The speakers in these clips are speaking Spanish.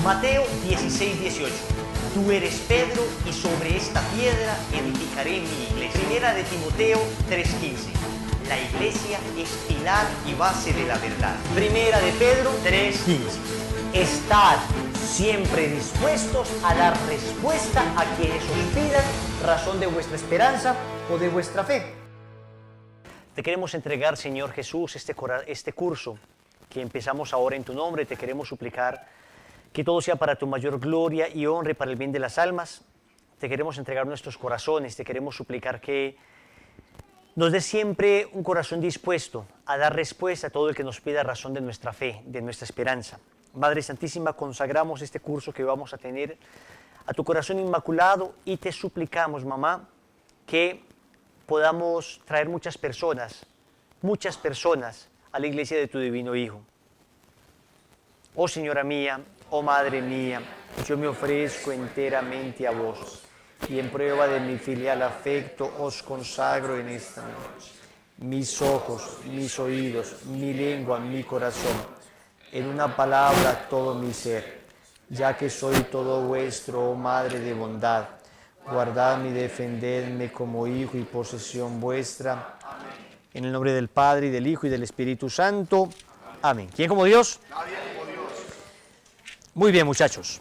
Mateo 16:18. Tú eres Pedro y sobre esta piedra edificaré mi iglesia. Primera de Timoteo 3:15. La iglesia es pilar y base de la verdad. Primera de Pedro 3:15. Estad siempre dispuestos a dar respuesta a quienes os pidan razón de vuestra esperanza o de vuestra fe. Te queremos entregar, Señor Jesús, este curso que empezamos ahora en tu nombre. Te queremos suplicar que todo sea para tu mayor gloria y honra y para el bien de las almas. Te queremos entregar nuestros corazones. Te queremos suplicar que nos des siempre un corazón dispuesto a dar respuesta a todo el que nos pida razón de nuestra fe, de nuestra esperanza. Madre Santísima, consagramos este curso que vamos a tener a tu corazón inmaculado y te suplicamos, mamá, que podamos traer muchas personas a la iglesia de tu divino Hijo. Oh Señora mía, oh Madre mía, yo me ofrezco enteramente a vos y en prueba de mi filial afecto os consagro en esta noche mis ojos, mis oídos, mi lengua, mi corazón, en una palabra todo mi ser, ya que soy todo vuestro, oh Madre de bondad, guardadme y defendedme como hijo y posesión vuestra. Amén. En el nombre del Padre, y del Hijo, y del Espíritu Santo. Amén. ¿Quién como Dios? Nadie como Dios. Muy bien, muchachos.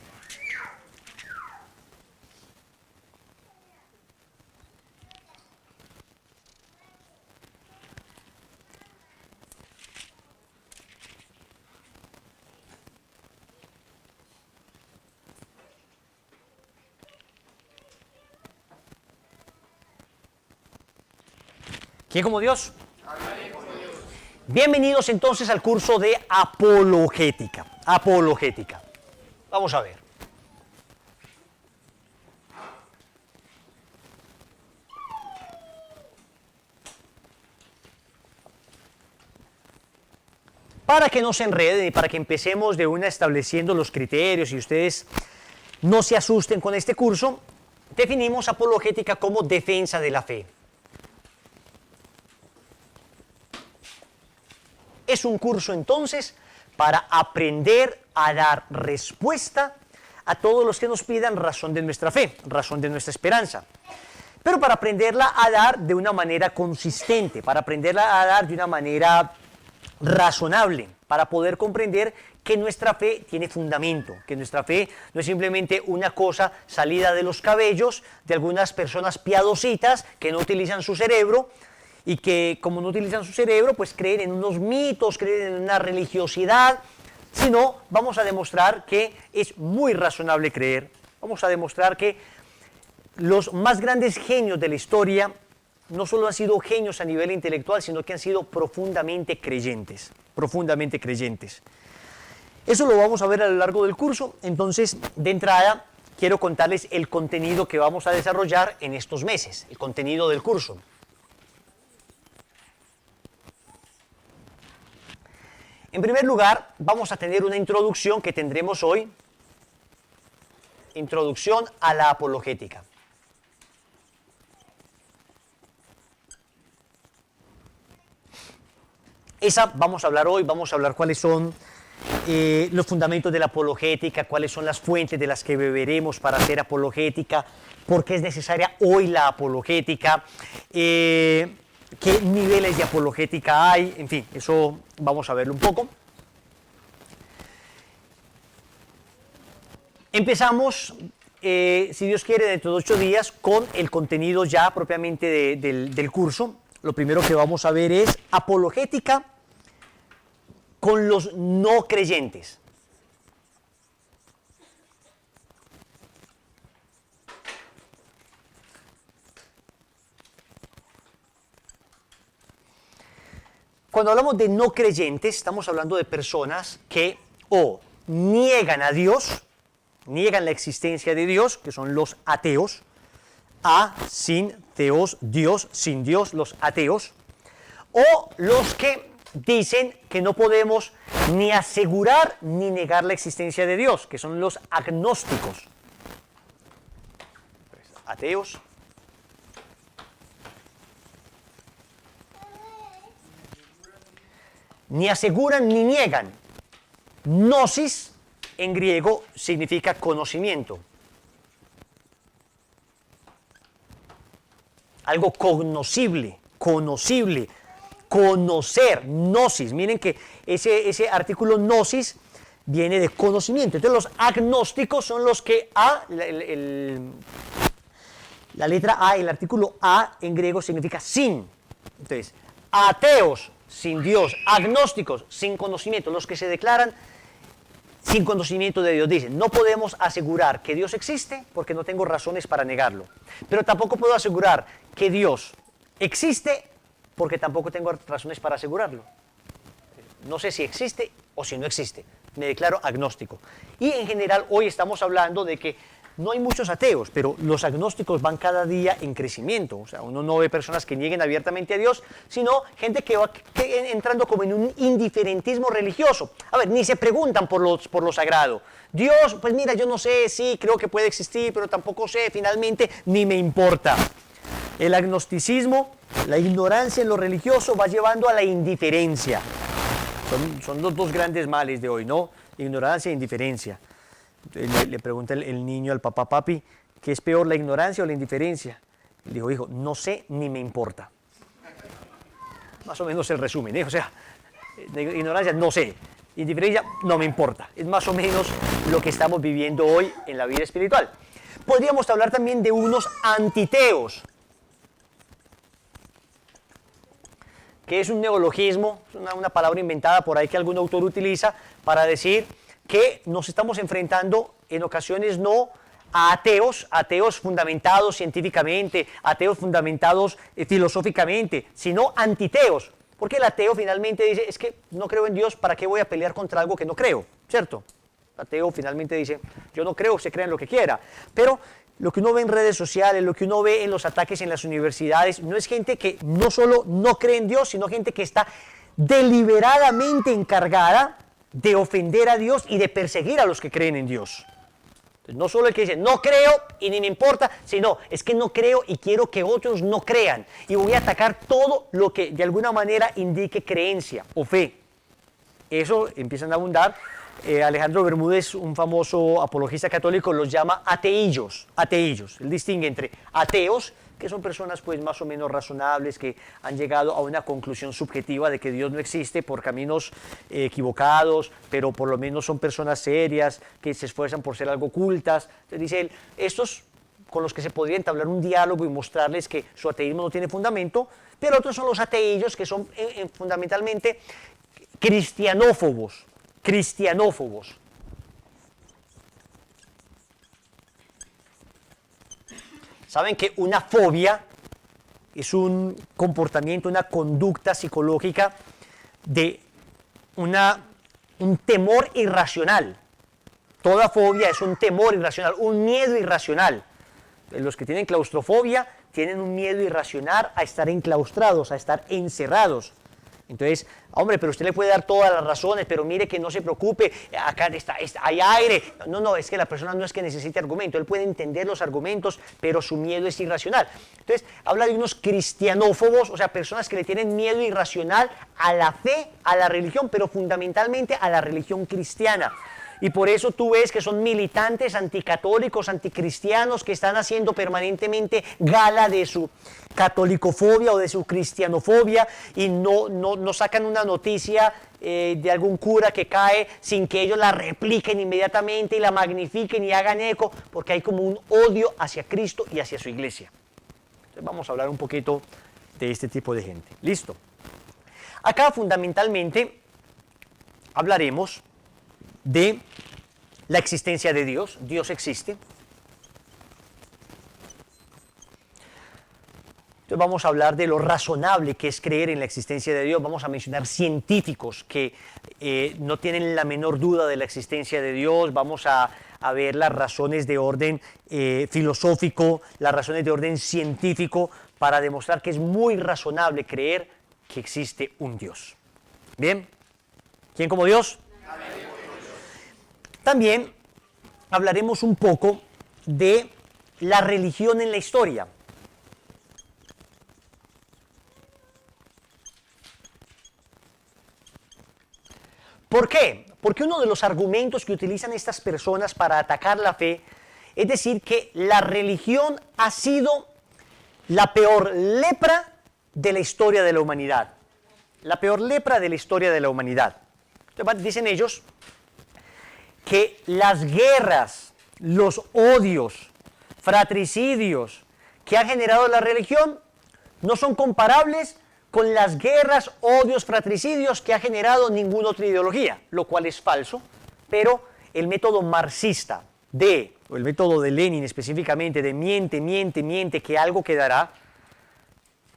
¿Quién como Dios? Bienvenidos entonces al curso de apologética. Apologética. Vamos a ver. Para que no se enreden y para que empecemos de una estableciendo los criterios y ustedes no se asusten con este curso, definimos apologética como defensa de la fe. Es un curso entonces para aprender a dar respuesta a todos los que nos pidan razón de nuestra fe, razón de nuestra esperanza. Pero para aprenderla a dar de una manera consistente, para aprenderla a dar de una manera razonable, para poder comprender que nuestra fe tiene fundamento, que nuestra fe no es simplemente una cosa salida de los cabellos de algunas personas piadositas que no utilizan su cerebro, y que como no utilizan su cerebro, pues creen en unos mitos, creen en una religiosidad, sino vamos a demostrar que es muy razonable creer. Vamos a demostrar que los más grandes genios de la historia no solo han sido genios a nivel intelectual, sino que han sido profundamente creyentes, profundamente creyentes. Eso lo vamos a ver a lo largo del curso. Entonces, de entrada, quiero contarles el contenido que vamos a desarrollar en estos meses, el contenido del curso. En primer lugar, vamos a tener una introducción que tendremos hoy, introducción a la apologética. Esa vamos a hablar hoy, vamos a hablar cuáles son los fundamentos de la apologética, cuáles son las fuentes de las que beberemos para hacer apologética, por qué es necesaria hoy la apologética, qué niveles de apologética hay, en fin, eso vamos a verlo un poco. Empezamos, si Dios quiere, dentro de 8 días con el contenido ya propiamente del curso. Lo primero que vamos a ver es apologética con los no creyentes. Cuando hablamos de no creyentes, estamos hablando de personas que o niegan a Dios, niegan la existencia de Dios, que son los ateos, sin teos, Dios, sin Dios, los ateos, o los que dicen que no podemos ni asegurar ni negar la existencia de Dios, que son los agnósticos, ateos. Ni aseguran ni niegan. Gnosis en griego significa conocimiento. Algo cognoscible, conocible, conocer, gnosis. Miren que ese artículo gnosis viene de conocimiento. Entonces los agnósticos son los que la letra A, el artículo A en griego significa sin. Entonces, ateos, sin Dios, agnósticos, sin conocimiento, los que se declaran sin conocimiento de Dios. Dicen, no podemos asegurar que Dios existe porque no tengo razones para negarlo. Pero tampoco puedo asegurar que Dios existe porque tampoco tengo razones para asegurarlo. No sé si existe o si no existe. Me declaro agnóstico. Y en general hoy estamos hablando de que no hay muchos ateos, pero los agnósticos van cada día en crecimiento. O sea, uno no ve personas que nieguen abiertamente a Dios, sino gente que va entrando como en un indiferentismo religioso. A ver, ni se preguntan por lo sagrado. Dios, pues mira, yo no sé, sí, creo que puede existir, pero tampoco sé, finalmente, ni me importa. El agnosticismo, la ignorancia en lo religioso va llevando a la indiferencia. Son los dos grandes males de hoy, ¿no? Ignorancia e indiferencia. Le pregunta el niño al papá, papi, ¿qué es peor, la ignorancia o la indiferencia? Le dijo, hijo, no sé ni me importa. Más o menos el resumen, ¿eh? O sea, ignorancia, no sé. Indiferencia, no me importa. Es más o menos lo que estamos viviendo hoy en la vida espiritual. Podríamos hablar también de unos antiteos, que es un neologismo, una palabra inventada por ahí que algún autor utiliza para decir que nos estamos enfrentando en ocasiones no a ateos fundamentados científicamente, ateos fundamentados filosóficamente, sino antiteos. Porque el ateo finalmente dice, es que no creo en Dios, ¿para qué voy a pelear contra algo que no creo? ¿Cierto? El ateo finalmente dice, yo no creo, se crea en lo que quiera. Pero lo que uno ve en redes sociales, lo que uno ve en los ataques en las universidades, no es gente que no solo no cree en Dios, sino gente que está deliberadamente encargada de ofender a Dios y de perseguir a los que creen en Dios. Entonces, no solo el que dice, no creo y ni me importa, sino, es que no creo y quiero que otros no crean. Y voy a atacar todo lo que de alguna manera indique creencia o fe. Eso empiezan a abundar. Alejandro Bermúdez, un famoso apologista católico, los llama ateillos. Él distingue entre ateos, que son personas pues más o menos razonables, que han llegado a una conclusión subjetiva de que Dios no existe por caminos equivocados, pero por lo menos son personas serias, que se esfuerzan por ser algo cultas. Entonces dice él, estos con los que se podría entablar un diálogo y mostrarles que su ateísmo no tiene fundamento, pero otros son los ateillos, que son fundamentalmente cristianófobos. Saben que una fobia es un comportamiento, una conducta psicológica de un temor irracional. Toda fobia es un temor irracional, un miedo irracional. Los que tienen claustrofobia tienen un miedo irracional a estar enclaustrados, a estar encerrados. Entonces, hombre, pero usted le puede dar todas las razones, pero mire que no se preocupe, acá hay aire. No, es que la persona no es que necesite argumento, él puede entender los argumentos, pero su miedo es irracional. Entonces, habla de unos cristianófobos, o sea, personas que le tienen miedo irracional a la fe, a la religión, pero fundamentalmente a la religión cristiana. Y por eso tú ves que son militantes anticatólicos, anticristianos, que están haciendo permanentemente gala de su catolicofobia o de su cristianofobia y no sacan una noticia de algún cura que cae sin que ellos la repliquen inmediatamente y la magnifiquen y hagan eco, porque hay como un odio hacia Cristo y hacia su iglesia. Entonces vamos a hablar un poquito de este tipo de gente. Listo. Acá fundamentalmente hablaremos de la existencia de Dios. Dios existe. Entonces vamos a hablar de lo razonable que es creer en la existencia de Dios. Vamos a mencionar científicos que no tienen la menor duda de la existencia de Dios. Vamos a ver las razones de orden filosófico, las razones de orden científico, para demostrar que es muy razonable creer que existe un Dios. ¿Bien? ¿Quién como Dios? También hablaremos un poco de la religión en la historia. ¿Por qué? Porque uno de los argumentos que utilizan estas personas para atacar la fe es decir que la religión ha sido la peor lepra de la historia de la humanidad. La peor lepra de la historia de la humanidad. Entonces, dicen ellos que las guerras, los odios, fratricidios que ha generado la religión no son comparables con las guerras, odios, fratricidios que ha generado ninguna otra ideología, lo cual es falso, pero el método marxista o el método de Lenin específicamente, de miente, miente, miente, que algo quedará,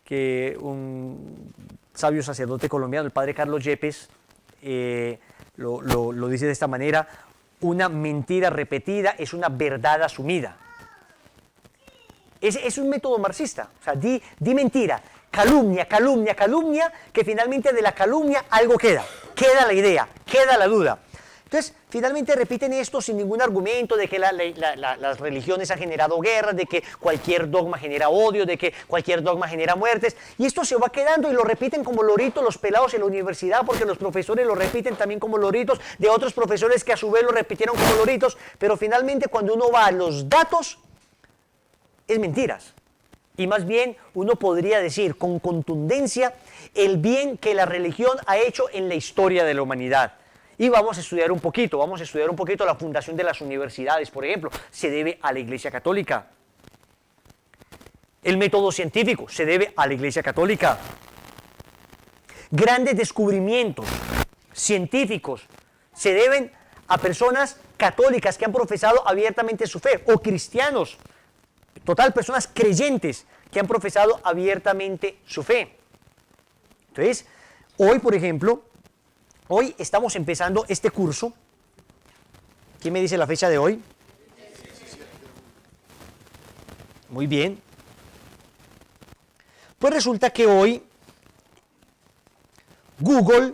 que un sabio sacerdote colombiano, el padre Carlos Yepes, lo dice de esta manera: una mentira repetida es una verdad asumida. Es un método marxista, o sea, di mentira, calumnia, calumnia, calumnia, que finalmente de la calumnia algo queda la idea, queda la duda. Entonces, finalmente repiten esto sin ningún argumento de que las religiones han generado guerras, de que cualquier dogma genera odio, de que cualquier dogma genera muertes, y esto se va quedando y lo repiten como loritos los pelados en la universidad, porque los profesores lo repiten también como loritos, de otros profesores que a su vez lo repitieron como loritos, pero finalmente cuando uno va a los datos, es mentiras. Y más bien uno podría decir con contundencia el bien que la religión ha hecho en la historia de la humanidad. Y vamos a estudiar un poquito la fundación de las universidades, por ejemplo, se debe a la Iglesia Católica. El método científico se debe a la Iglesia Católica. Grandes descubrimientos científicos se deben a personas católicas que han profesado abiertamente su fe, o cristianos, personas creyentes que han profesado abiertamente su fe. Entonces, hoy, por ejemplo, hoy estamos empezando este curso. ¿Quién me dice la fecha de hoy? Muy bien. Pues resulta que hoy Google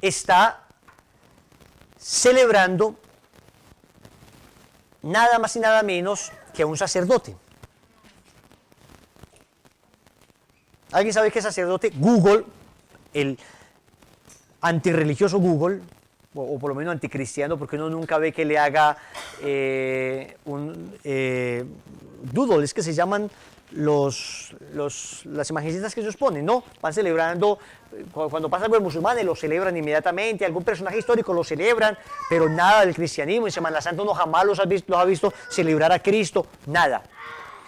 está celebrando nada más y nada menos que a un sacerdote. ¿Alguien sabe qué sacerdote? Google, el antirreligioso Google, o por lo menos anticristiano, porque uno nunca ve que le haga doodle, es que se llaman las imagencitas que ellos ponen, ¿no? Van celebrando, cuando pasa algo de musulmanes lo celebran inmediatamente, algún personaje histórico lo celebran, pero nada del cristianismo. En Semana Santa uno jamás los ha visto celebrar a Cristo, nada.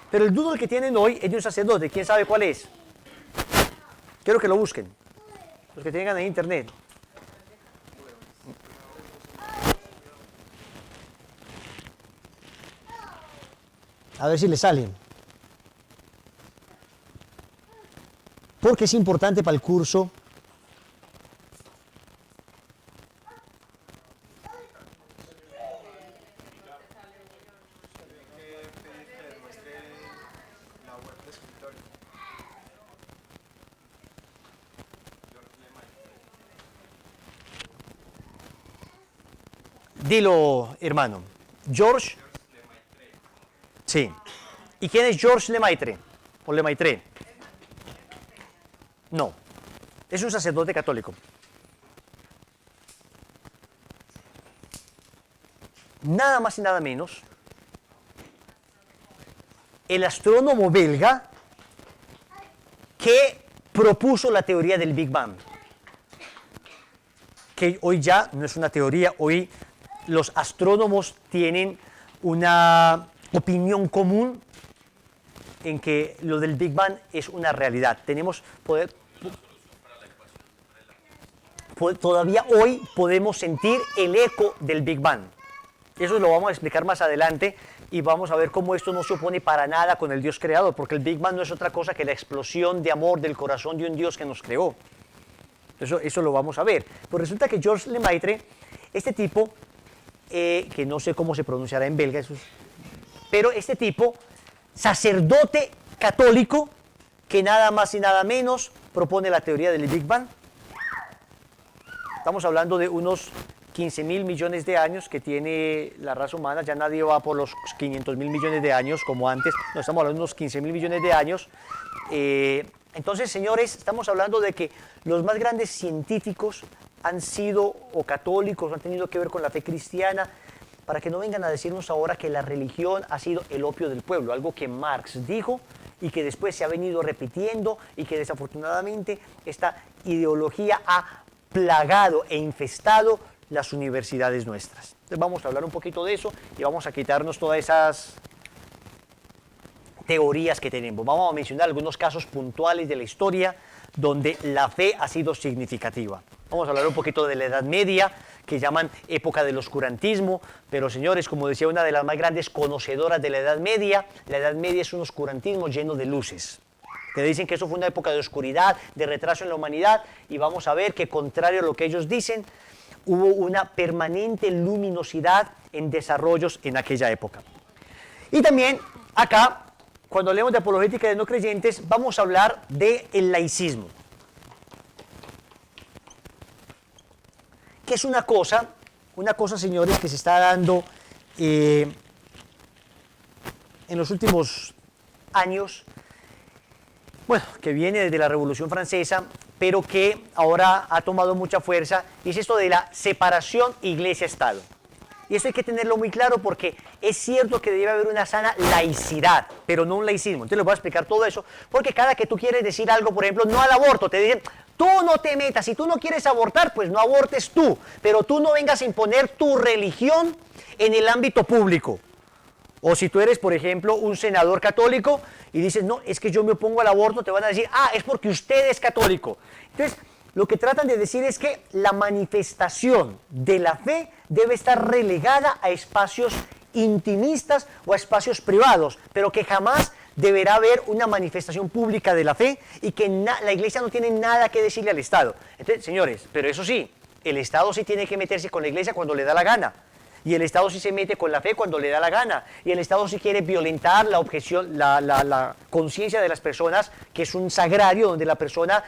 Pero el doodle que tienen hoy es de un sacerdote. ¿Quién sabe cuál es? Quiero que lo busquen, los que tengan en internet. A ver si le salen. Porque es importante para el curso. Dilo, hermano. George. Sí. ¿Y quién es George Lemaitre? ¿O Lemaitre? No. Es un sacerdote católico. Nada más y nada menos, el astrónomo belga que propuso la teoría del Big Bang. Que hoy ya no es una teoría, hoy los astrónomos tienen una opinión común en que lo del Big Bang es una realidad. Todavía hoy podemos sentir el eco del Big Bang. Eso lo vamos a explicar más adelante y vamos a ver cómo esto no se opone para nada con el Dios creador, porque el Big Bang no es otra cosa que la explosión de amor del corazón de un Dios que nos creó. Eso lo vamos a ver. Pues resulta que George Lemaitre, este tipo, que no sé cómo se pronunciará en belga, pero este tipo, sacerdote católico, que nada más y nada menos propone la teoría del Big Bang. Estamos hablando de unos 15.000 millones de años que tiene la raza humana. Ya nadie va por los 500.000 millones de años como antes. No, estamos hablando de unos 15.000 millones de años. Entonces, señores, estamos hablando de que los más grandes científicos han sido o católicos, han tenido que ver con la fe cristiana, para que no vengan a decirnos ahora que la religión ha sido el opio del pueblo, algo que Marx dijo y que después se ha venido repitiendo y que desafortunadamente esta ideología ha plagado e infestado las universidades nuestras. Entonces vamos a hablar un poquito de eso y vamos a quitarnos todas esas teorías que tenemos. Vamos a mencionar algunos casos puntuales de la historia donde la fe ha sido significativa. Vamos a hablar un poquito de la Edad Media, que llaman época del oscurantismo, pero señores, como decía una de las más grandes conocedoras de la Edad Media es un oscurantismo lleno de luces. Que dicen que eso fue una época de oscuridad, de retraso en la humanidad, y vamos a ver que contrario a lo que ellos dicen, hubo una permanente luminosidad en desarrollos en aquella época. Y también acá, cuando hablemos de apologética de no creyentes, vamos a hablar del laicismo. Que es una cosa, señores, que se está dando en los últimos años, bueno, que viene desde la Revolución Francesa, pero que ahora ha tomado mucha fuerza, y es esto de la separación Iglesia-Estado. Y eso hay que tenerlo muy claro porque es cierto que debe haber una sana laicidad, pero no un laicismo. Entonces les voy a explicar todo eso, porque cada que tú quieres decir algo, por ejemplo, no al aborto, te dicen, tú no te metas, si tú no quieres abortar, pues no abortes tú, pero tú no vengas a imponer tu religión en el ámbito público. O si tú eres, por ejemplo, un senador católico y dices, no, es que yo me opongo al aborto, te van a decir, ah, es porque usted es católico. Entonces, lo que tratan de decir es que la manifestación de la fe debe estar relegada a espacios intimistas o a espacios privados, pero que jamás deberá haber una manifestación pública de la fe y que la Iglesia no tiene nada que decirle al Estado. Entonces, señores, pero eso sí, el Estado sí tiene que meterse con la Iglesia cuando le da la gana. Y el Estado sí se mete con la fe cuando le da la gana. Y el Estado sí quiere violentar la objeción, la conciencia de las personas, que es un sagrario donde la persona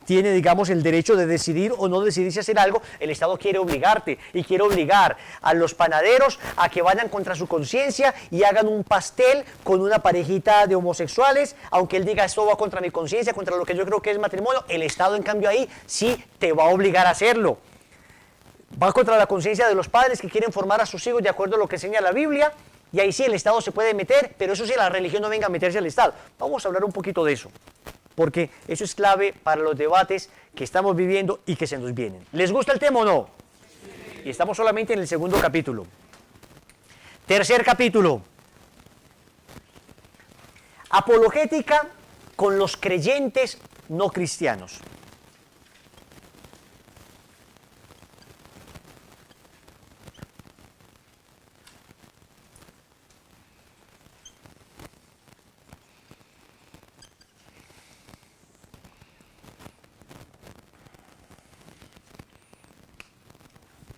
tiene, digamos, el derecho de decidir o no decidirse hacer algo. El Estado quiere obligarte y quiere obligar a los panaderos a que vayan contra su conciencia y hagan un pastel con una parejita de homosexuales, aunque él diga esto va contra mi conciencia, contra lo que yo creo que es matrimonio. El Estado, en cambio, ahí sí te va a obligar a hacerlo. Va contra la conciencia de los padres que quieren formar a sus hijos de acuerdo a lo que enseña la Biblia, y ahí sí el Estado se puede meter, pero eso sí, la religión no venga a meterse al Estado. Vamos a hablar un poquito de eso, porque eso es clave para los debates que estamos viviendo y que se nos vienen. ¿Les gusta el tema o no? Sí. Y estamos solamente en el segundo capítulo. Tercer capítulo. Apologética con los creyentes no cristianos.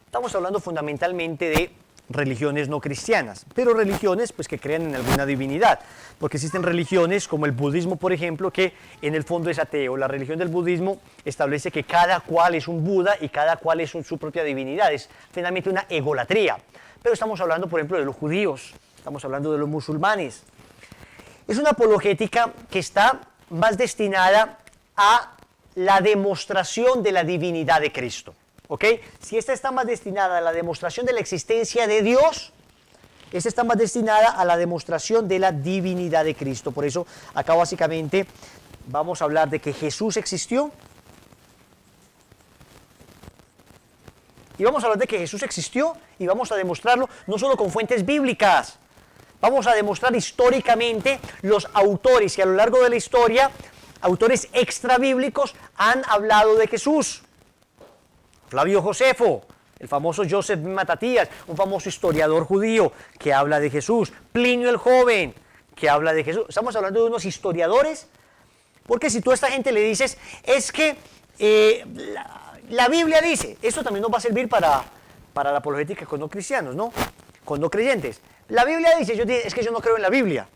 Estamos hablando fundamentalmente de religiones no cristianas, pero religiones pues, que crean en alguna divinidad, porque existen religiones como el budismo, por ejemplo, que en el fondo es ateo. La religión del budismo establece que cada cual es un Buda y cada cual es su propia divinidad, es finalmente una egolatría. Pero estamos hablando, por ejemplo, de los judíos, estamos hablando de los musulmanes. Es una apologética que está más destinada a la demostración de la divinidad de Cristo. ¿Ok? Si esta está más destinada a la demostración de la existencia de Dios, esta está más destinada a la demostración de la divinidad de Cristo. Por eso, acá básicamente vamos a hablar de que Jesús existió. Y vamos a hablar de que Jesús existió y vamos a demostrarlo no solo con fuentes bíblicas. Vamos a demostrar históricamente los autores, y a lo largo de la historia, autores extrabíblicos han hablado de Jesús. Flavio Josefo, el famoso Joseph Matatías, un famoso historiador judío que habla de Jesús. Plinio el Joven, que habla de Jesús. Estamos hablando de unos historiadores, porque si tú a esta gente le dices, es que la Biblia dice, esto también nos va a servir para la apologética con no cristianos, ¿no? Con no creyentes. La Biblia dice, es que yo no creo en la Biblia.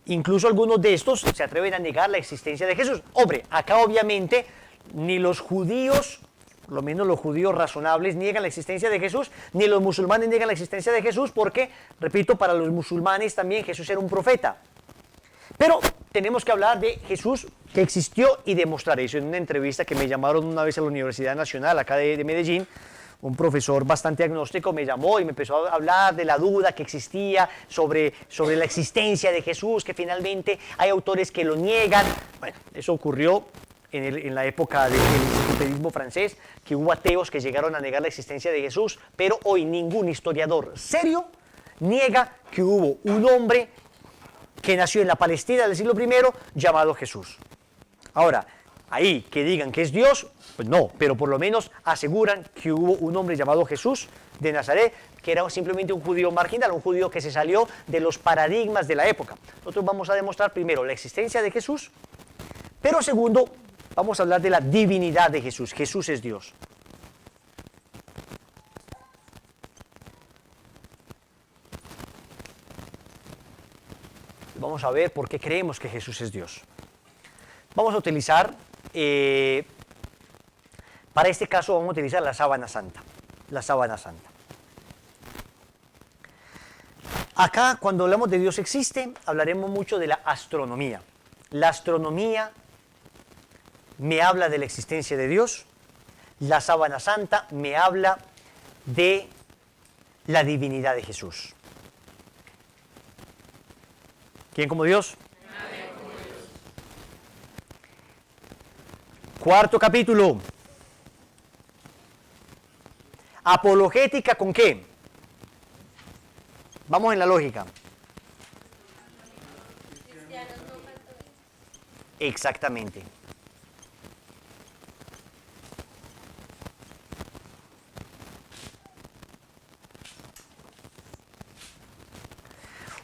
Incluso algunos de estos se atreven a negar la existencia de Jesús. Hombre, acá obviamente ni los judíos, por lo menos los judíos razonables, niegan la existencia de Jesús, ni los musulmanes niegan la existencia de Jesús, porque, repito, para los musulmanes también Jesús era un profeta. Pero tenemos que hablar de Jesús que existió y demostrar eso. En una entrevista que me llamaron una vez a la Universidad Nacional, acá de Medellín, un profesor bastante agnóstico me llamó y me empezó a hablar de la duda que existía sobre la existencia de Jesús, que finalmente hay autores que lo niegan. Bueno, eso ocurrió en la época del enciclopedismo francés, que hubo ateos que llegaron a negar la existencia de Jesús, pero hoy ningún historiador serio niega que hubo un hombre que nació en la Palestina del siglo I llamado Jesús. Ahora, ahí que digan que es Dios, pues no, pero por lo menos aseguran que hubo un hombre llamado Jesús de Nazaret, que era simplemente un judío marginal, un judío que se salió de los paradigmas de la época. Nosotros vamos a demostrar primero la existencia de Jesús, pero segundo, vamos a hablar de la divinidad de Jesús. Jesús es Dios. Vamos a ver por qué creemos que Jesús es Dios. Vamos a utilizar, para este caso vamos a utilizar la sábana santa. La sábana santa. Acá, cuando hablamos de Dios existe, hablaremos mucho de la astronomía. La astronomía me habla de la existencia de Dios. La sábana santa me habla de la divinidad de Jesús. ¿Quién como Dios? Nadie como Dios. Cuarto capítulo. Apologética ¿con qué? Vamos en la lógica. Cristianos no católicos. Exactamente.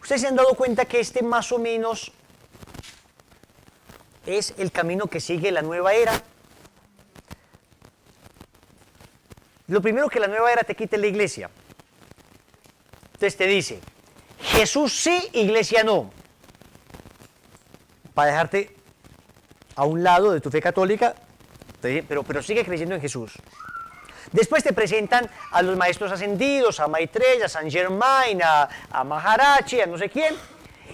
Ustedes se han dado cuenta que este más o menos es el camino que sigue la nueva era. Lo primero que la nueva era te quita es la iglesia. Entonces te dice, Jesús sí, iglesia no. Para dejarte a un lado de tu fe católica, pero sigue creyendo en Jesús. Después te presentan a los maestros ascendidos, a Maitreya, a Saint Germain, a Maharaji, a no sé quién.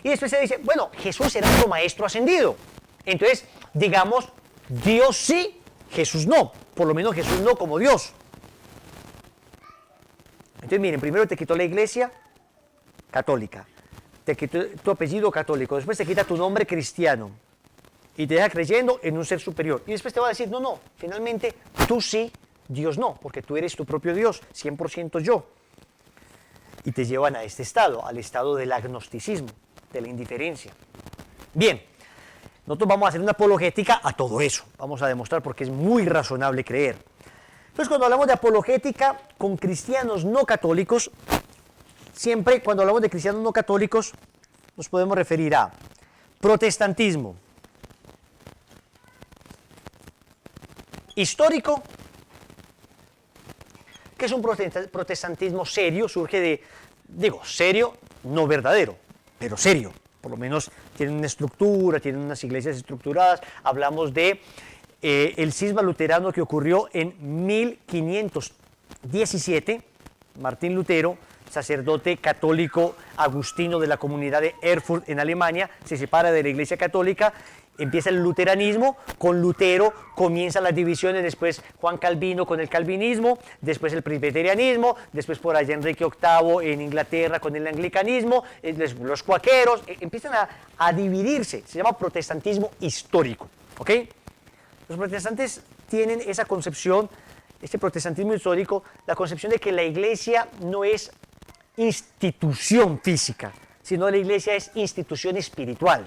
Y después se dice, bueno, Jesús era otro maestro ascendido. Entonces, digamos, Dios sí, Jesús no. Por lo menos Jesús no como Dios. Entonces, miren, primero te quitó la iglesia católica. Te quitó tu apellido católico. Después te quita tu nombre cristiano. Y te deja creyendo en un ser superior. Y después te va a decir, no, finalmente tú sí, Dios no, porque tú eres tu propio Dios, 100% yo. Y te llevan a este estado, al estado del agnosticismo, de la indiferencia. Bien, nosotros vamos a hacer una apologética a todo eso. Vamos a demostrar porque es muy razonable creer. Entonces, cuando hablamos de apologética con cristianos no católicos, siempre cuando hablamos de cristianos no católicos, nos podemos referir a protestantismo histórico, que es un protestantismo serio, surge de, serio, no verdadero, pero serio. Por lo menos tienen una estructura, tienen unas iglesias estructuradas. Hablamos de el cisma luterano que ocurrió en 1517. Martín Lutero, sacerdote católico agustino de la comunidad de Erfurt en Alemania, se separa de la iglesia católica. Empieza el luteranismo, con Lutero comienzan las divisiones, después Juan Calvino con el calvinismo, después el presbiterianismo, después por allá Enrique VIII en Inglaterra con el anglicanismo, los cuáqueros, empiezan a dividirse, se llama protestantismo histórico, ¿ok? Los protestantes tienen esa concepción, este protestantismo histórico, la concepción de que la iglesia no es institución física, sino la iglesia es institución espiritual.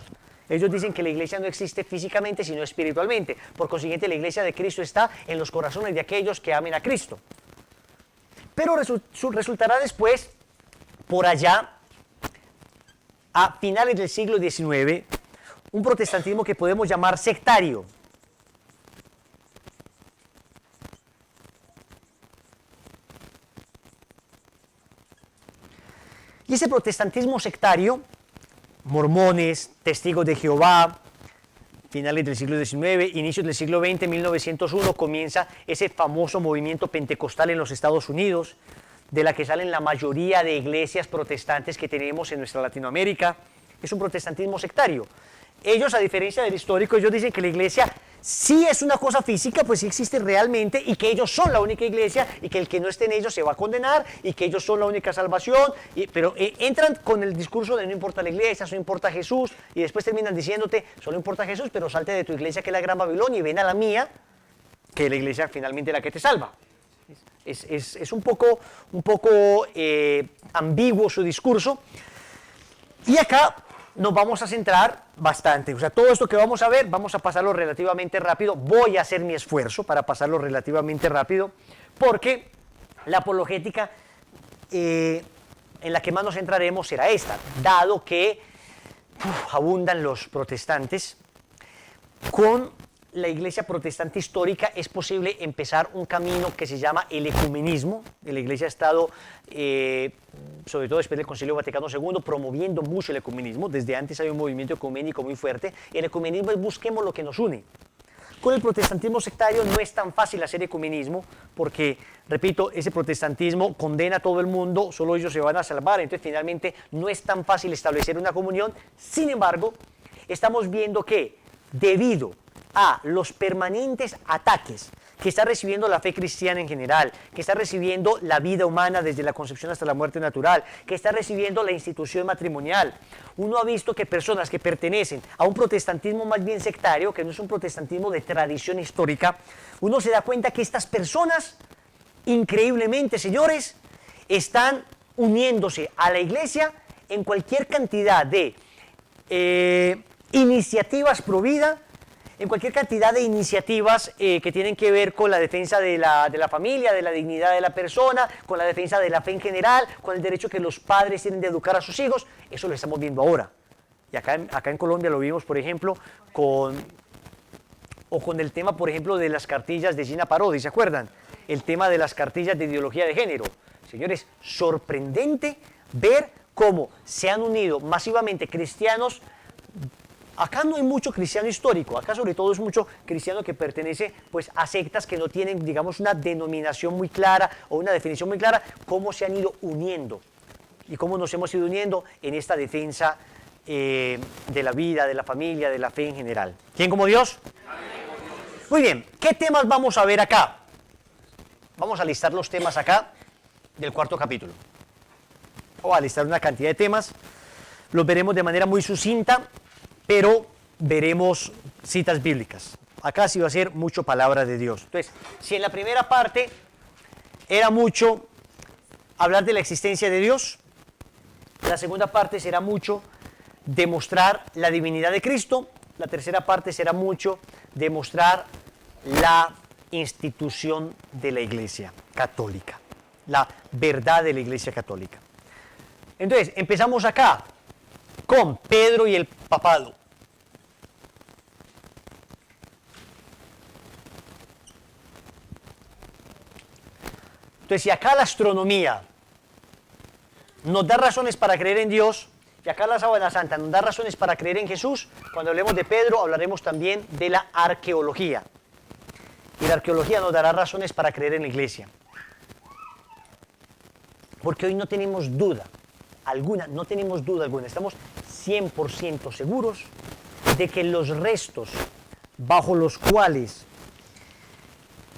Ellos dicen que la iglesia no existe físicamente, sino espiritualmente. Por consiguiente, la iglesia de Cristo está en los corazones de aquellos que amen a Cristo. Pero resultará después, por allá, a finales del siglo XIX, un protestantismo que podemos llamar sectario. Y ese protestantismo sectario, mormones, testigos de Jehová, finales del siglo XIX, inicios del siglo XX, 1901, comienza ese famoso movimiento pentecostal en los Estados Unidos, de la que salen la mayoría de iglesias protestantes que tenemos en nuestra Latinoamérica. Es un protestantismo sectario. ellos, a diferencia del histórico, ellos dicen que la iglesia sí es una cosa física, pues sí existe realmente, y que ellos son la única iglesia, y que el que no esté en ellos se va a condenar, y que ellos son la única salvación, pero entran con el discurso de no importa la iglesia, solo importa Jesús, y después terminan diciéndote, solo importa Jesús, pero salte de tu iglesia que es la Gran Babilonia y ven a la mía, que es la iglesia finalmente la que te salva. Es un poco ambiguo su discurso, y acá nos vamos a centrar bastante. O sea, todo esto que vamos a ver, vamos a pasarlo relativamente rápido. Voy a hacer mi esfuerzo para pasarlo relativamente rápido, porque la apologética en la que más nos centraremos será esta, dado que abundan los protestantes. Con la iglesia protestante histórica es posible empezar un camino que se llama el ecumenismo. La iglesia ha estado, sobre todo después del Concilio Vaticano II, promoviendo mucho el ecumenismo. Desde antes hay un movimiento ecuménico muy fuerte. El ecumenismo es busquemos lo que nos une. Con el protestantismo sectario no es tan fácil hacer ecumenismo porque, repito, ese protestantismo condena a todo el mundo, solo ellos se van a salvar, entonces finalmente no es tan fácil establecer una comunión. Sin embargo, estamos viendo que debido a los permanentes ataques que está recibiendo la fe cristiana en general, que está recibiendo la vida humana desde la concepción hasta la muerte natural, que está recibiendo la institución matrimonial, uno ha visto que personas que pertenecen a un protestantismo más bien sectario, que no es un protestantismo de tradición histórica, uno se da cuenta que estas personas, increíblemente, señores, están uniéndose a la iglesia en cualquier cantidad de iniciativas pro vida, en cualquier cantidad de iniciativas que tienen que ver con la defensa de la familia, de la dignidad de la persona, con la defensa de la fe en general, con el derecho que los padres tienen de educar a sus hijos. Eso lo estamos viendo ahora. Y acá en Colombia lo vimos, por ejemplo, con el tema, por ejemplo, de las cartillas de Gina Parodi, ¿se acuerdan? El tema de las cartillas de ideología de género. Señores, sorprendente ver cómo se han unido masivamente cristianos. Acá no hay mucho cristiano histórico, acá sobre todo es mucho cristiano que pertenece pues, a sectas que no tienen, digamos, una denominación muy clara o una definición muy clara, cómo se han ido uniendo y cómo nos hemos ido uniendo en esta defensa de la vida, de la familia, de la fe en general. ¿Quién como Dios? Muy bien, ¿qué temas vamos a ver acá? Vamos a listar los temas acá del cuarto capítulo. Voy a listar una cantidad de temas, los veremos de manera muy sucinta, pero veremos citas bíblicas. Acá sí va a ser mucho palabra de Dios. Entonces, si en la primera parte era mucho hablar de la existencia de Dios, la segunda parte será mucho demostrar la divinidad de Cristo, la tercera parte será mucho demostrar la institución de la Iglesia Católica, la verdad de la Iglesia Católica. Entonces, empezamos acá con Pedro y el papado. Entonces, si acá la astronomía nos da razones para creer en Dios, y acá la Sábana Santa nos da razones para creer en Jesús, cuando hablemos de Pedro hablaremos también de la arqueología. Y la arqueología nos dará razones para creer en la Iglesia. Porque hoy no tenemos duda alguna, estamos 100% seguros de que los restos bajo los cuales,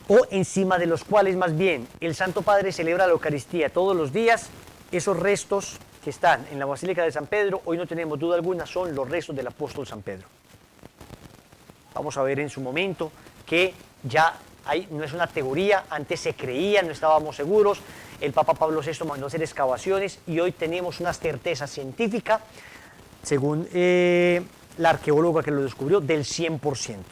o encima de los cuales más bien, el Santo Padre celebra la Eucaristía todos los días, esos restos que están en la Basílica de San Pedro, hoy no tenemos duda alguna, son los restos del apóstol San Pedro. Vamos a ver en su momento que ya no es una teoría, antes se creía, no estábamos seguros, el Papa Pablo VI mandó a hacer excavaciones y hoy tenemos una certeza científica, según la arqueóloga que lo descubrió, del 100%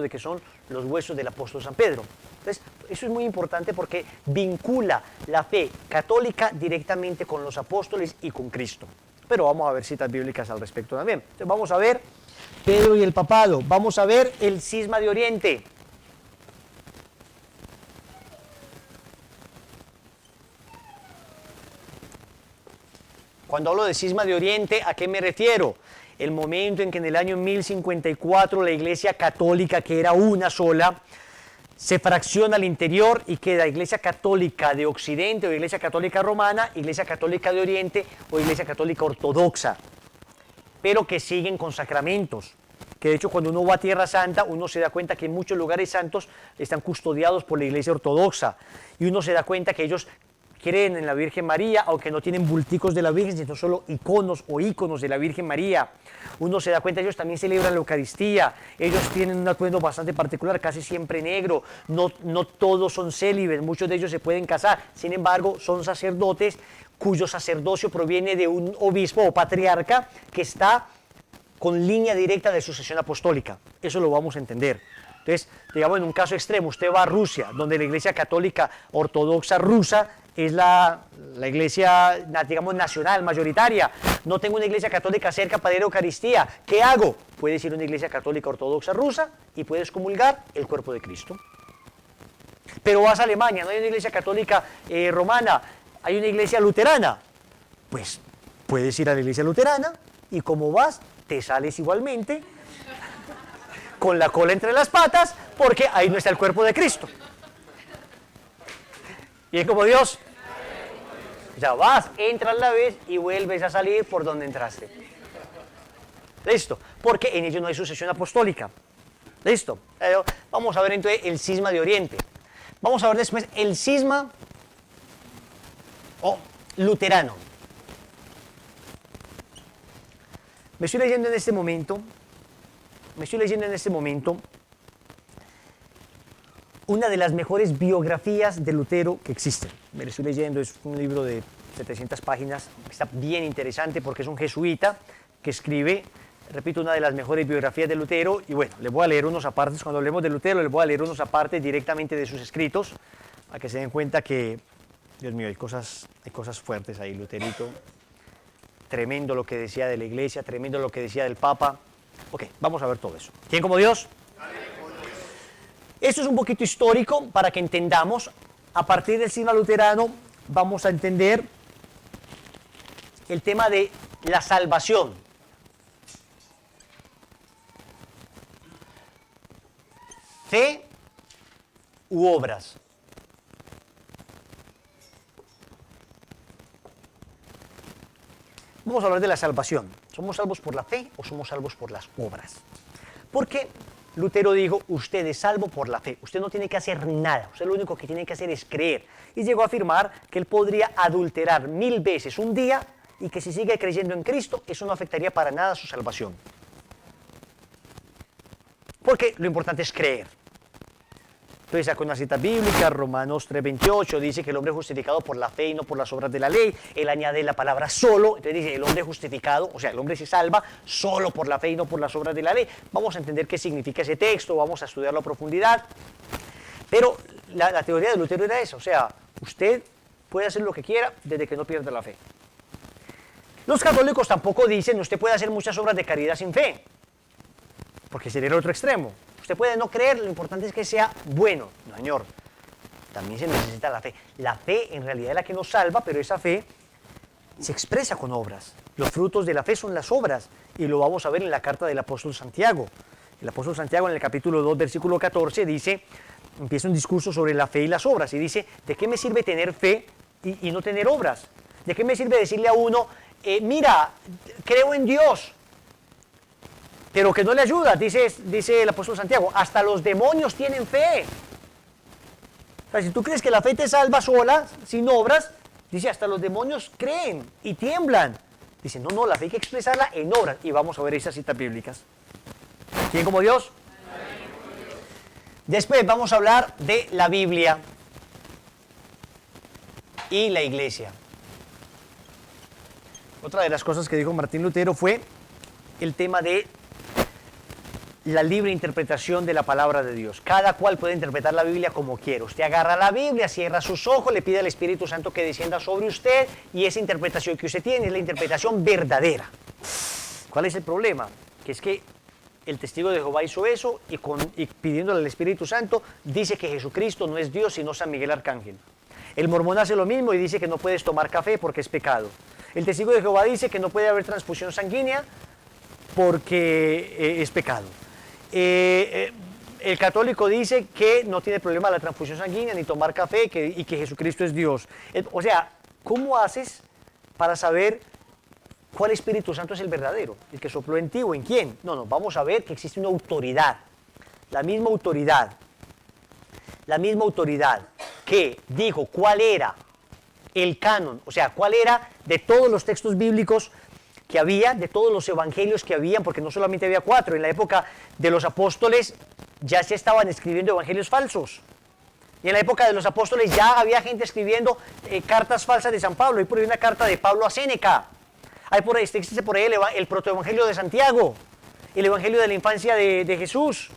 de que son los huesos del apóstol San Pedro. Entonces, eso es muy importante porque vincula la fe católica directamente con los apóstoles y con Cristo. Pero vamos a ver citas bíblicas al respecto también. Entonces, vamos a ver Pedro y el papado, vamos a ver el cisma de Oriente. Cuando hablo de cisma de Oriente, ¿a qué me refiero? El momento en que en el año 1054 la Iglesia Católica, que era una sola, se fracciona al interior y queda Iglesia Católica de Occidente o Iglesia Católica Romana, Iglesia Católica de Oriente o Iglesia Católica Ortodoxa. pero que siguen con sacramentos. Que de hecho cuando uno va a Tierra Santa, uno se da cuenta que muchos lugares santos están custodiados por la Iglesia Ortodoxa. Y uno se da cuenta que ellos creen en la Virgen María, aunque no tienen bulticos de la Virgen, sino solo iconos o íconos de la Virgen María. Uno se da cuenta, ellos también celebran la Eucaristía, ellos tienen un atuendo bastante particular, casi siempre negro, no todos son célibes, muchos de ellos se pueden casar, sin embargo son sacerdotes cuyo sacerdocio proviene de un obispo o patriarca que está con línea directa de sucesión apostólica. Eso lo vamos a entender. Entonces, digamos, en un caso extremo, usted va a Rusia, donde la Iglesia Católica Ortodoxa rusa es la iglesia, digamos, nacional, mayoritaria. No tengo una iglesia católica cerca para ir a Eucaristía. ¿Qué hago? Puedes ir a una iglesia católica ortodoxa rusa y puedes comulgar el cuerpo de Cristo. Pero vas a Alemania, no hay una iglesia católica romana, hay una iglesia luterana. Pues puedes ir a la iglesia luterana y como vas, te sales igualmente con la cola entre las patas, porque ahí no está el cuerpo de Cristo. Bien como Dios. O sea, vas, entras la vez y vuelves a salir por donde entraste. Listo. Porque en ello no hay sucesión apostólica. Listo. Pero vamos a ver entonces el cisma de Oriente. Vamos a ver después el cisma luterano. Me estoy leyendo en este momento una de las mejores biografías de Lutero que existen. Me lo estoy leyendo, es un libro de 700 páginas, está bien interesante porque es un jesuita que escribe, repito, una de las mejores biografías de Lutero, y bueno, les voy a leer unos apartes, cuando hablemos de Lutero, les voy a leer unos apartes directamente de sus escritos, para que se den cuenta que, Dios mío, hay cosas fuertes ahí, Luterito, tremendo lo que decía de la Iglesia, tremendo lo que decía del Papa. Ok, vamos a ver todo eso. ¿Quién como Dios? Esto es un poquito histórico para que entendamos. A partir del cisma luterano vamos a entender el tema de la salvación. Fe u obras. Vamos a hablar de la salvación. ¿Somos salvos por la fe o somos salvos por las obras? Porque Lutero dijo, usted es salvo por la fe, usted no tiene que hacer nada, usted lo único que tiene que hacer es creer. Y llegó a afirmar que él podría adulterar 1000 veces un día y que si sigue creyendo en Cristo, eso no afectaría para nada su salvación. Porque lo importante es creer. Entonces saca una cita bíblica, Romanos 3:28, dice que el hombre es justificado por la fe y no por las obras de la ley. Él añade la palabra solo, entonces dice el hombre es justificado, o sea, el hombre se salva solo por la fe y no por las obras de la ley. Vamos a entender qué significa ese texto, vamos a estudiarlo a profundidad. Pero la teoría de Lutero era esa, o sea, usted puede hacer lo que quiera desde que no pierda la fe. Los católicos tampoco dicen, usted puede hacer muchas obras de caridad sin fe, porque sería el otro extremo. Usted puede no creer, lo importante es que sea bueno. No, señor, también se necesita la fe. La fe en realidad es la que nos salva, pero esa fe se expresa con obras. Los frutos de la fe son las obras, y lo vamos a ver en la carta del apóstol Santiago. El apóstol Santiago en el capítulo 2, versículo 14, dice, empieza un discurso sobre la fe y las obras, y dice, ¿de qué me sirve tener fe y no tener obras? ¿De qué me sirve decirle a uno, mira, creo en Dios, pero que no le ayuda? Dice el apóstol Santiago, hasta los demonios tienen fe. O sea, si tú crees que la fe te salva sola, sin obras, dice, hasta los demonios creen y tiemblan. Dice, no, la fe hay que expresarla en obras. Y vamos a ver esas citas bíblicas. ¿Quién como Dios? Después vamos a hablar de la Biblia y la Iglesia. Otra de las cosas que dijo Martín Lutero fue el tema de la libre interpretación de la palabra de Dios. Cada cual puede interpretar la Biblia como quiera. Usted agarra la Biblia, cierra sus ojos, le pide al Espíritu Santo que descienda sobre usted y esa interpretación que usted tiene es la interpretación verdadera. ¿Cuál es el problema? Que es que el testigo de Jehová hizo eso y pidiéndole al Espíritu Santo dice que Jesucristo no es Dios sino San Miguel Arcángel. El mormón hace lo mismo y dice que no puedes tomar café porque es pecado. El testigo de Jehová dice que no puede haber transfusión sanguínea porque es pecado. El católico dice que no tiene problema la transfusión sanguínea ni tomar café y que Jesucristo es Dios. O sea, ¿cómo haces para saber ¿cuál Espíritu Santo es el verdadero? ¿El que sopló en ti o en quién? No, vamos a ver que existe una autoridad, la misma autoridad que dijo cuál era el canon, o sea, cuál era de todos los textos bíblicos que había, de todos los evangelios que habían, porque no solamente había 4, en la época de los apóstoles ya se estaban escribiendo evangelios falsos. Y en la época de los apóstoles ya había gente escribiendo cartas falsas de San Pablo. Hay por ahí una carta de Pablo a Séneca. Existe por ahí el protoevangelio de Santiago, el evangelio de la infancia de Jesús,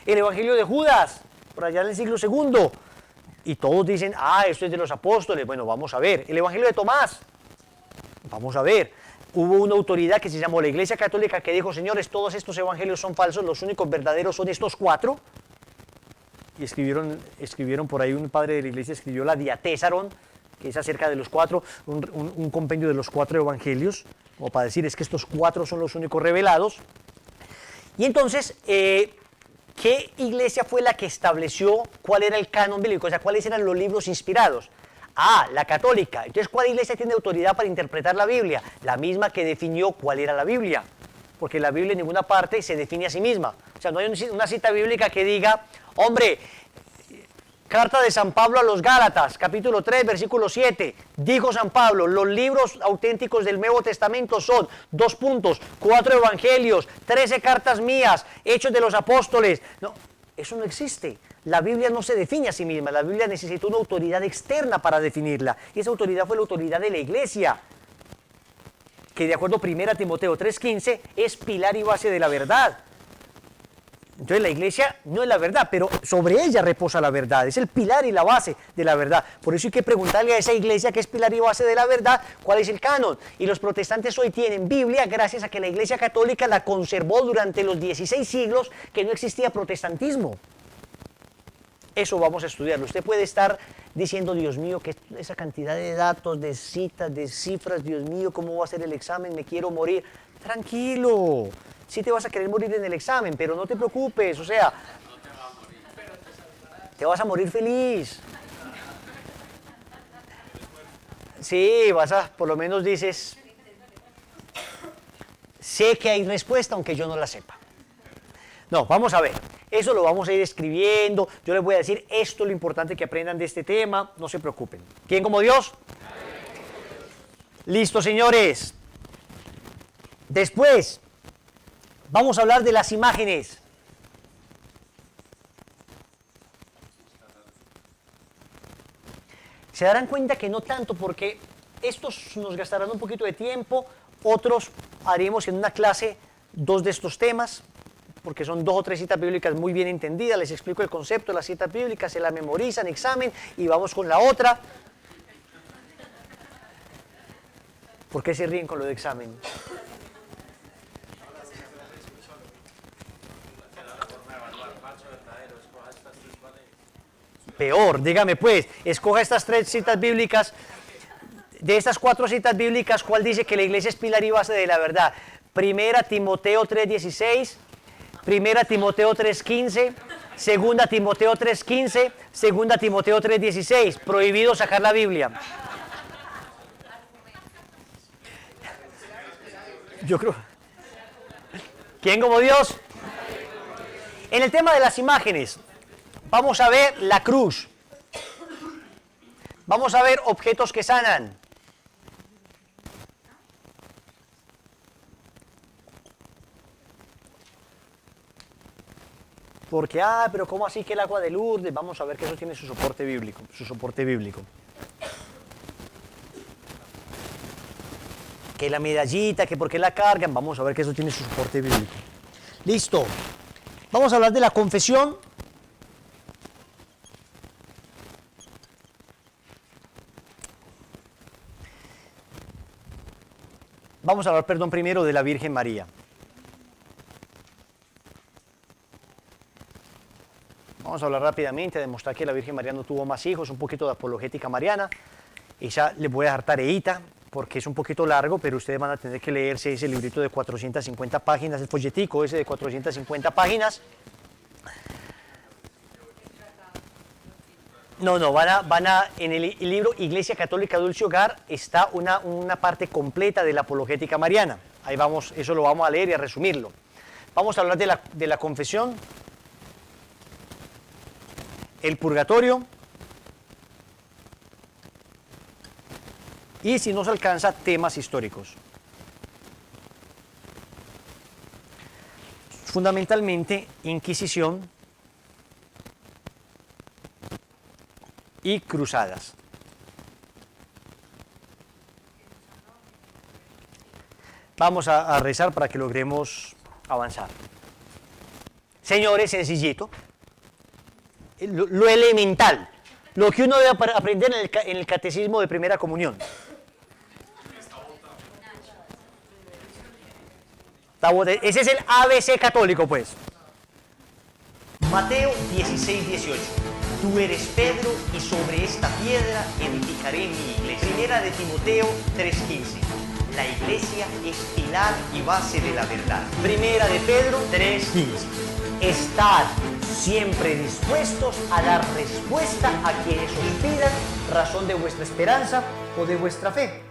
el evangelio de Judas, por allá en el siglo II. Y todos dicen, esto es de los apóstoles. Bueno, vamos a ver. El evangelio de Tomás. Vamos a ver. Hubo una autoridad que se llamó la Iglesia Católica que dijo, señores, todos estos evangelios son falsos, los únicos verdaderos son estos 4. Y escribieron por ahí, un padre de la iglesia escribió la Diatésaron, que es acerca de los 4, un compendio de los 4 evangelios, como para decir, es que estos 4 son los únicos revelados. Y entonces, ¿qué iglesia fue la que estableció cuál era el canon bíblico? O sea, ¿cuáles eran los libros inspirados? La católica. Entonces, ¿cuál iglesia tiene autoridad para interpretar la Biblia? La misma que definió cuál era la Biblia. Porque la Biblia en ninguna parte se define a sí misma. O sea, no hay una cita bíblica que diga, hombre, carta de San Pablo a los Gálatas, capítulo 3, versículo 7, dijo San Pablo, los libros auténticos del Nuevo Testamento son, 2 puntos, 4 evangelios, 13 cartas mías, Hechos de los Apóstoles. No, eso no existe. La Biblia no se define a sí misma, la Biblia necesitó una autoridad externa para definirla. Y esa autoridad fue la autoridad de la iglesia, que de acuerdo a 1 Timoteo 3:15 es pilar y base de la verdad. Entonces la iglesia no es la verdad, pero sobre ella reposa la verdad, es el pilar y la base de la verdad. Por eso hay que preguntarle a esa iglesia que es pilar y base de la verdad, cuál es el canon. Y los protestantes hoy tienen Biblia gracias a que la iglesia católica la conservó durante los 16 siglos que no existía protestantismo. Eso vamos a estudiarlo. Usted puede estar diciendo, Dios mío, que esa cantidad de datos, de citas, de cifras, Dios mío, ¿cómo va a ser el examen? Me quiero morir. Tranquilo, sí te vas a querer morir en el examen, pero no te preocupes, o sea, te vas a morir feliz. Sí, por lo menos dices, sé que hay respuesta aunque yo no la sepa. No, vamos a ver. Eso lo vamos a ir escribiendo. Yo les voy a decir, esto es lo importante que aprendan de este tema. No se preocupen. ¿Quién como Dios? Listo, señores. Después, vamos a hablar de las imágenes. Se darán cuenta que no tanto, porque estos nos gastarán un poquito de tiempo. Otros haremos en una clase 2 de estos temas, porque son 2 o 3 citas bíblicas muy bien entendidas, les explico el concepto de las citas bíblicas, se la memorizan, examen, y vamos con la otra. ¿Por qué se ríen con lo de examen? Peor, dígame pues, escoja estas 3 citas bíblicas, de estas 4 citas bíblicas, ¿cuál dice que la iglesia es pilar y base de la verdad? 1 Timoteo 3:16, 1 Timoteo 3:15, 2 Timoteo 3:15, 2 Timoteo 3:16. Prohibido sacar la Biblia. Yo creo. ¿Quién como Dios? En el tema de las imágenes, vamos a ver la cruz. Vamos a ver objetos que sanan. Porque, pero ¿cómo así que el agua de Lourdes? Vamos a ver que eso tiene su soporte bíblico. Que la medallita, que por qué la cargan, vamos a ver que eso tiene su soporte bíblico. Listo. Vamos a hablar de la confesión. Vamos a hablar, primero de la Virgen María. Vamos a hablar rápidamente, demostrar que la Virgen María no tuvo más hijos, un poquito de apologética mariana. Esa les voy a dejar tareita, porque es un poquito largo, pero ustedes van a tener que leerse ese librito de 450 páginas, el folletico ese de 450 páginas. No, en el libro Iglesia Católica Dulce Hogar está una parte completa de la apologética mariana. Ahí vamos, eso lo vamos a leer y a resumirlo. Vamos a hablar de la confesión, el purgatorio, y si nos alcanza, temas históricos. Fundamentalmente, Inquisición y cruzadas. Vamos a rezar para que logremos avanzar. Señores, sencillito. Lo elemental. Lo que uno debe aprender en el catecismo de primera comunión. Ese es el ABC católico, pues. Mateo 16:18. Tú eres Pedro y sobre esta piedra edificaré mi iglesia. Primera de Timoteo 3:15. La iglesia es pilar y base de la verdad. Primera de Pedro 3:15. Estad siempre dispuestos a dar respuesta a quienes os pidan razón de vuestra esperanza o de vuestra fe.